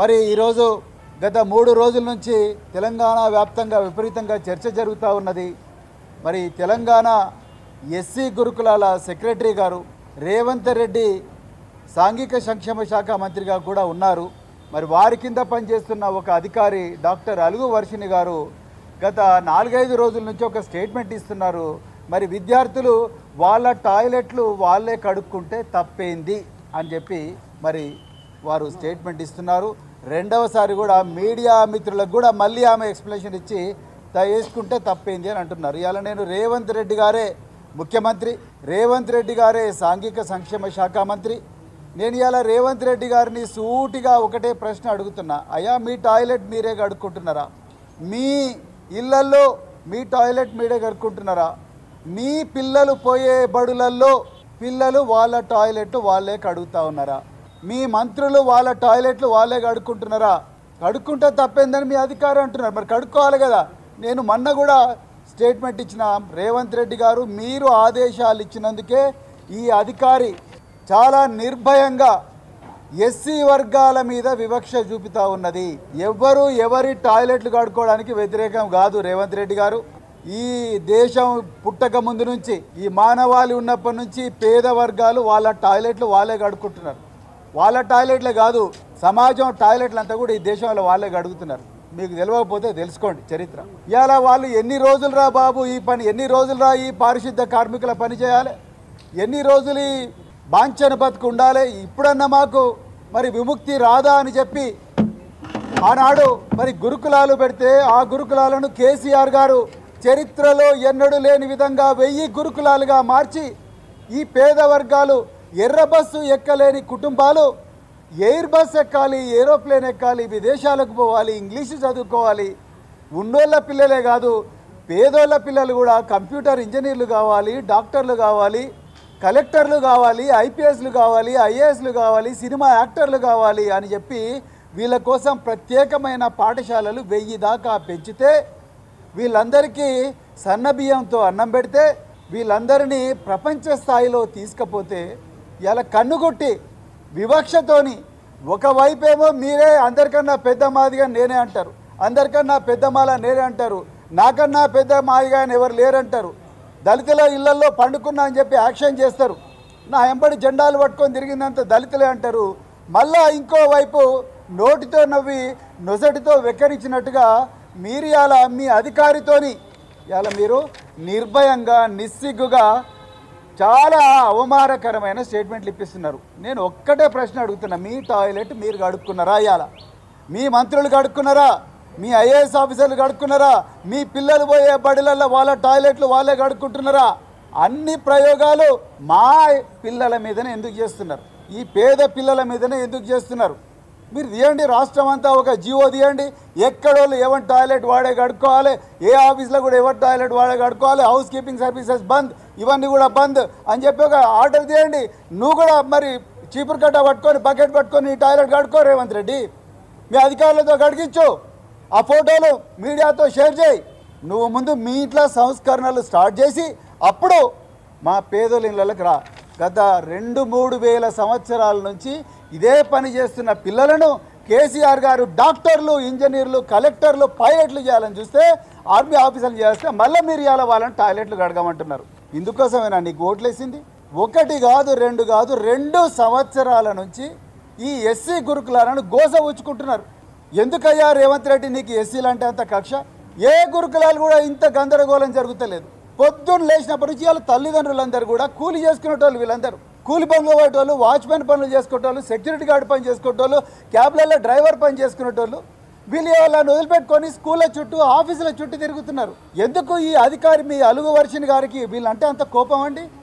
మరి ఈరోజు గత 3 రోజుల నుంచి తెలంగాణ వ్యాప్తంగా విపరీతంగా చర్చ జరుగుతూ ఉన్నది. మరి తెలంగాణ ఎస్సీ గురుకులాల సెక్రటరీ గారు రేవంత్ రెడ్డి సాంఘిక సంక్షేమ శాఖ మంత్రిగా కూడా ఉన్నారు. మరి వారి కింద పనిచేస్తున్న ఒక అధికారి డాక్టర్ అలుగు వర్షిణి గారు గత 4-5 రోజుల నుంచి ఒక స్టేట్మెంట్ ఇస్తున్నారు. మరి విద్యార్థులు వాళ్ళ టాయిలెట్లు వాళ్ళే కడుక్కుంటే తప్పేంది అని చెప్పి మరి వారు స్టేట్మెంట్ ఇస్తున్నారు. రెండవసారి కూడా మీడియా మిత్రులకు కూడా మళ్ళీ ఆమె ఎక్స్ప్లెనేషన్ ఇచ్చి వేసుకుంటే తప్పేంది అని అంటున్నారు. ఇవాళ నేను రేవంత్ రెడ్డి గారే ముఖ్యమంత్రి, రేవంత్ రెడ్డి గారే సాంఘిక సంక్షేమ శాఖ మంత్రి. నేను ఇవాళ రేవంత్ రెడ్డి గారిని సూటిగా ఒకటే ప్రశ్న అడుగుతున్నా. అయ్యా, మీ టాయిలెట్ మీరే కడుక్కుంటున్నారా? మీ ఇళ్లల్లో మీ టాయిలెట్ మీరే కడుక్కుంటున్నారా? మీ పిల్లలు పోయే బడులల్లో పిల్లలు వాళ్ళ టాయిలెట్ వాళ్ళే కడుగుతూ ఉన్నారా? మీ మంత్రులు వాళ్ళ టాయిలెట్లు వాళ్ళే కడుక్కుంటున్నారా? కడుక్కుంటే తప్పేందని మీ అధికారం అంటున్నారు. మరి కడుక్కోవాలి కదా. నేను మొన్న కూడా స్టేట్మెంట్ ఇచ్చిన రేవంత్ రెడ్డి గారు, మీరు ఆదేశాలు ఇచ్చినందుకే ఈ అధికారి చాలా నిర్భయంగా ఎస్సీ వర్గాల మీద వివక్ష చూపుతూ ఉన్నది. ఎవరి టాయిలెట్లు కడుక్కోవడానికి వ్యతిరేకం కాదు రేవంత్ రెడ్డి గారు. ఈ దేశం పుట్టక ముందు నుంచి, ఈ మానవాళి ఉన్నప్పటి నుంచి పేద వర్గాలు వాళ్ళ టాయిలెట్లు వాళ్ళే కడుక్కుంటున్నారు. వాళ్ళ టాయిలెట్లే కాదు, సమాజం టాయిలెట్లు అంతా కూడా ఈ దేశంలో వాళ్ళే కడుగుతున్నారు. మీకు తెలియకపోతే తెలుసుకోండి చరిత్ర. ఇవాళ వాళ్ళు ఎన్ని రోజులు రా బాబు ఈ పని, ఎన్ని రోజులు రా ఈ పారిశుద్ధ కార్మికుల పని చేయాలి, ఎన్ని రోజులు ఈ బాంఛన బతుకు ఉండాలి, ఇప్పుడన్నా మాకు మరి విముక్తి రాదా అని చెప్పి ఆనాడు మరి గురుకులాలు పెడితే ఆ గురుకులాలను కేసీఆర్ గారు చరిత్రలో ఎన్నడూ లేని విధంగా 1000 గురుకులాలుగా మార్చి ఈ పేద వర్గాలు ఎర్ర బస్సు ఎక్కలేని కుటుంబాలు ఎయిర్ బస్ ఎక్కాలి, ఏరోప్లేన్ ఎక్కాలి, విదేశాలకు పోవాలి, ఇంగ్లీషు చదువుకోవాలి. ఉన్నోళ్ళ పిల్లలే కాదు, పేదోళ్ళ పిల్లలు కూడా కంప్యూటర్ ఇంజనీర్లు కావాలి, డాక్టర్లు కావాలి, కలెక్టర్లు కావాలి, ఐపీఎస్లు కావాలి, ఐఏఎస్లు కావాలి, సినిమా యాక్టర్లు కావాలి అని చెప్పి వీళ్ళ కోసం ప్రత్యేకమైన పాఠశాలలు 1000 దాకా పెంచితే, వీళ్ళందరికీ సన్నబియ్యంతో అన్నం పెడితే, వీళ్ళందరినీ ప్రపంచ స్థాయిలో తీసుకపోతే ఇలా కన్నుగుట్టి వివక్షతోని ఒకవైపేమో మీరే అందరికన్నా పెద్ద మాదిగా నేనే అంటారు, అందరికన్నా పెద్ద మాల నేనే అంటారు, నాకన్నా పెద్ద మాదిగా ఎవరు లేరంటారు, దళితుల ఇళ్లల్లో పండుకున్నా అని చెప్పి యాక్షన్ చేస్తారు, నా ఎంబడి జెండాలు పట్టుకొని తిరిగిందంత దళితులే అంటారు. మళ్ళా ఇంకోవైపు నోటితో నవ్వి నొసటితో వెక్కరించినట్టుగా మీరు ఇలా మీ అధికారితోని ఇలా మీరు నిర్భయంగా నిస్సిగ్గుగా చాలా అవమానకరమైన స్టేట్మెంట్లు ఇప్పిస్తున్నారు. నేను ఒక్కటే ప్రశ్న అడుగుతున్నా, మీ టాయిలెట్ మీరు కడుక్కున్నారా? ఇవాళ మీ మంత్రులు కడుక్కున్నారా? మీ ఐఏఎస్ ఆఫీసర్లు కడుక్కున్నారా? మీ పిల్లలు పోయే బడులలో వాళ్ళ టాయిలెట్లు వాళ్ళే కడుక్కుంటున్నారా? అన్ని ప్రయోగాలు మా పిల్లల మీదనే ఎందుకు చేస్తున్నారు? ఈ పేద పిల్లల మీదనే ఎందుకు చేస్తున్నారు? మీరు తీయండి, రాష్ట్రం అంతా ఒక జీవో తీయండి, ఎక్కడోళ్ళు ఎవరి టాయిలెట్ వాడే కడుక్కోవాలి, ఏ ఆఫీస్లో కూడా ఎవరి టాయిలెట్ వాడే కడుక్కోవాలి, హౌస్ కీపింగ్ సర్వీసెస్ బంద్, ఇవన్నీ కూడా బంద్ అని చెప్పి ఒక ఆర్డర్ తీయండి. నువ్వు కూడా మరి చీపురు కట్ట పట్టుకొని బకెట్ పట్టుకొని ఈ టాయిలెట్ కడుక్కో రేవంత్ రెడ్డి, మీ అధికారులతో కడిగించు, ఆ ఫోటోలు మీడియాతో షేర్ చేయి. నువ్వు ముందు మీ ఇంట్లో సంస్కరణలు స్టార్ట్ చేసి అప్పుడు మా పేదల ఇళ్ళకి రా. గత 2-3 వేల సంవత్సరాల నుంచి ఇదే పని చేస్తున్న పిల్లలను కేసీఆర్ గారు డాక్టర్లు, ఇంజనీర్లు, కలెక్టర్లు, పైలట్లు చేయాలని చూస్తే, ఆర్మీ ఆఫీసర్లు చేస్తే మళ్ళీ మీరు ఇవాళ వాళ్ళని టాయిలెట్లు కడగమంటున్నారు. ఇందుకోసమేనా నీకు ఓట్లేసింది? 1 కాదు 2 కాదు 2 సంవత్సరాల నుంచి ఈ ఎస్సీ గురుకులాలను గోస ఉంచుకుంటున్నారు. ఎందుకయ్యా రేవంత్ రెడ్డి నీకు ఎస్సీలు అంటే అంత కక్ష? ఏ గురుకులాలు కూడా ఇంత గందరగోళం జరుగుతలేదు. పొద్దున్న లేచినప్పటి నుంచి వాళ్ళ తల్లిదండ్రులందరూ కూడా కూలి చేసుకునేటోళ్ళు, వీళ్ళందరూ కూలి పనులు పోయేటోళ్ళు, వాచ్మెన్ పనులు చేసుకునేటోళ్ళు, సెక్యూరిటీ గార్డ్ పని చేసుకునేటోళ్ళు, క్యాబ్లలో డ్రైవర్ పని చేసుకునేటోళ్ళు. వీళ్ళు వాళ్ళని వదిలిపెట్టుకొని స్కూళ్ళ చుట్టూ, ఆఫీసుల చుట్టూ తిరుగుతున్నారు. ఎందుకు ఈ అధికారి మీ అలుగు వర్షిణి గారికి వీళ్ళంటే అంత కోపం అండి?